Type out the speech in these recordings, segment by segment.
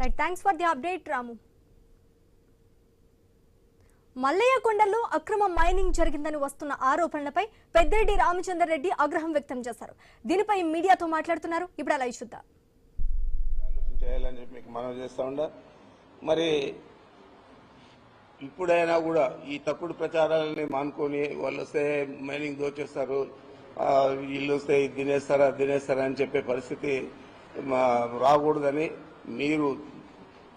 Right, thanks for the update Ramu. Mallayya కొండల్లో అక్రమ mining జరిగిందని వస్తున్న ఆరోపణలపై పెద్దిరెడ్డి రామచందర్ రెడ్డి ఆగ్రహం వ్యక్తం చేశారు. దీనిపై మీడియాతో మాట్లాడుతున్నారు. ఇప్పుడు అలా చూద్దాం. చేయాలని చెప్పి మీకు మనం చేస్తా ఉండా. మరి ఇప్పుడైనా కూడా ఈ తప్పుడు ప్రచారాలని మానుకొని వాళ్ళు వస్తే మైనింగ్ దోచేస్తారు, వీళ్ళు వస్తే తినేస్తారా అని చెప్పే పరిస్థితి రాకూడదని మీరు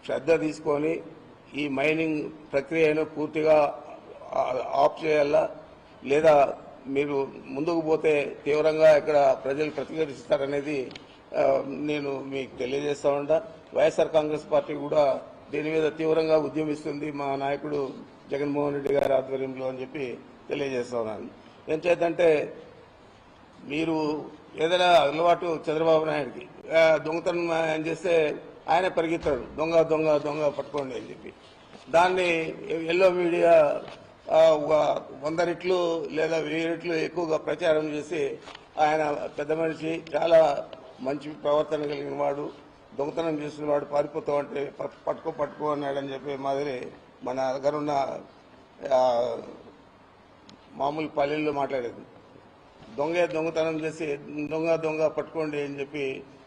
శ్రద్ధ తీసుకొని ఈ మైనింగ్ ప్రక్రియను పూర్తిగా ఆఫ్ చేయాలా, లేదా మీరు ముందుకు పోతే తీవ్రంగా ఇక్కడ ప్రజలు ప్రతిఘటిస్తారనేది నేను మీకు తెలియజేస్తా ఉంటా. వైఎస్ఆర్ కాంగ్రెస్ పార్టీ కూడా దీని మీద తీవ్రంగా ఉద్యమిస్తుంది మా నాయకుడు జగన్మోహన్ రెడ్డి గారి ఆధ్వర్యంలో అని చెప్పి తెలియజేస్తా ఉన్నాను. ఏం చేద్దంటే మీరు ఏదైనా అలవాటు చంద్రబాబు నాయుడికి దొంగతనం అని చేస్తే ఆయన పరిగెత్తాడు, దొంగ దొంగ దొంగ పట్టుకోండి అని చెప్పి. దాన్ని ఎల్లో మీడియా 100 రెట్లు లేదా 1000 రెట్లు ఎక్కువగా ప్రచారం చేసి ఆయన పెద్ద మనిషి, చాలా మంచి ప్రవర్తన కలిగిన వాడు, దొంగతనం చేసిన వాడు, పారిపోతావు అంటే పట్టుకో అన్నాడని చెప్పి మాదిరి మన దగ్గర ఉన్న మామూలు పల్లెల్లో మాట్లాడేది. దొంగతనం చేసి దొంగ పట్టుకోండి అని చెప్పి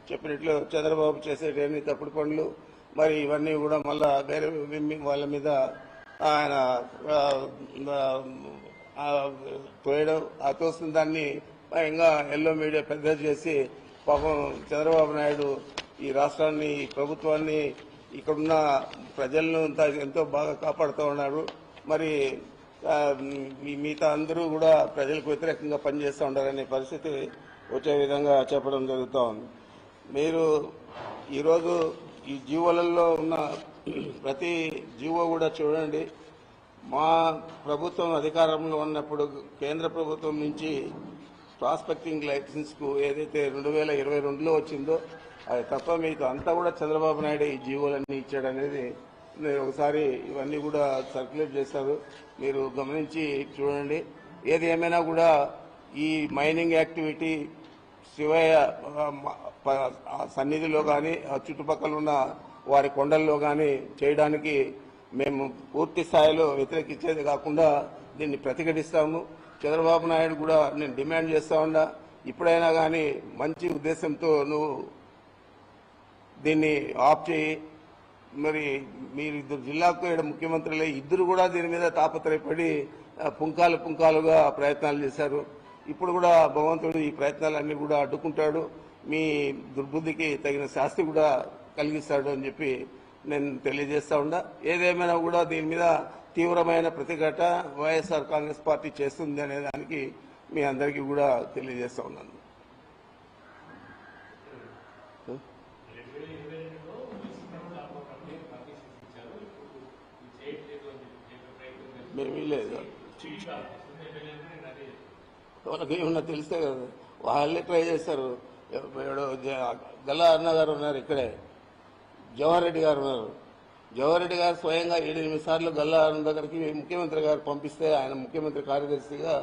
చెప్పినట్లు చంద్రబాబు చేసేటన్ని తప్పుడు పనులు, మరి ఇవన్నీ కూడా మళ్ళా వేరే వాళ్ళ మీద ఆయన తోయడం, ఆ తోసిన దాన్ని ఇంకా ఎల్లో మీడియా పెద్ద చేసి పాపం చంద్రబాబు నాయుడు ఈ రాష్ట్రాన్ని, ఈ ప్రభుత్వాన్ని, ఇక్కడున్న ప్రజలను ఎంతో బాగా కాపాడుతూ ఉన్నారు. మరి మిగతా అందరూ కూడా ప్రజలకు వ్యతిరేకంగా పనిచేస్తూ ఉండాలనే పరిస్థితి వచ్చే విధంగా చెప్పడం జరుగుతూ ఉంది. మీరు ఈరోజు ఈ జీవోలలో ఉన్న ప్రతి జీవో కూడా చూడండి. మా ప్రభుత్వం అధికారంలో ఉన్నప్పుడు కేంద్ర ప్రభుత్వం నుంచి ప్రాస్పెక్టింగ్ లైసెన్స్ కు ఏదైతే 2022లో వచ్చిందో అది తప్ప మీకు అంతా కూడా చంద్రబాబు నాయుడు ఈ జీవోలన్నీ ఇచ్చాడనేది మీరు ఒకసారి ఇవన్నీ కూడా సర్క్యులేట్ చేశారు, మీరు గమనించి చూడండి. ఏది ఏమైనా కూడా ఈ మైనింగ్ యాక్టివిటీ శివయ్య సన్నిధిలో కానీ చుట్టుపక్కల ఉన్న వారి కొండల్లో కానీ చేయడానికి మేము పూర్తి స్థాయిలో వ్యతిరేకించేది కాకుండా దీన్ని ప్రతిఘటిస్తాము. చంద్రబాబు నాయుడు కూడా నేను డిమాండ్ చేస్తా ఉన్నా, ఇప్పుడైనా కానీ మంచి ఉద్దేశంతో నువ్వు దీన్ని ఆఫ్ చేయి. మరి మీరు ఇద్దరు జిల్లాకు ముఖ్యమంత్రులే, ఇద్దరు కూడా దీని మీద తాపత్రయపడి పుంకాలుగా ప్రయత్నాలు చేశారు. ఇప్పుడు కూడా భగవంతుడు ఈ ప్రయత్నాలన్నీ కూడా అడ్డుకుంటాడు, మీ దుర్బుద్ధికి తగిన శాస్తి కూడా కలిగిస్తాడు అని చెప్పి నేను తెలియజేస్తా ఉన్నా. ఏదేమైనా కూడా దీని మీద తీవ్రమైన ప్రతిఘటన వైఎస్ఆర్ కాంగ్రెస్ పార్టీ చేస్తుంది అనే దానికి మీ అందరికీ కూడా తెలియజేస్తా ఉన్నాను. మేమీ లేదు, వాళ్ళకి ఏమన్నా తెలిస్తే కదా వాళ్ళే ట్రై చేస్తారు. గల్లా అన్న గారు ఉన్నారు, ఇక్కడే జవహర్ రెడ్డి గారు ఉన్నారు. జవహర్ రెడ్డి గారు స్వయంగా 7-8 సార్లు గల్లా అన్న దగ్గరికి ముఖ్యమంత్రి గారు పంపిస్తే ఆయన ముఖ్యమంత్రి కార్యదర్శిగా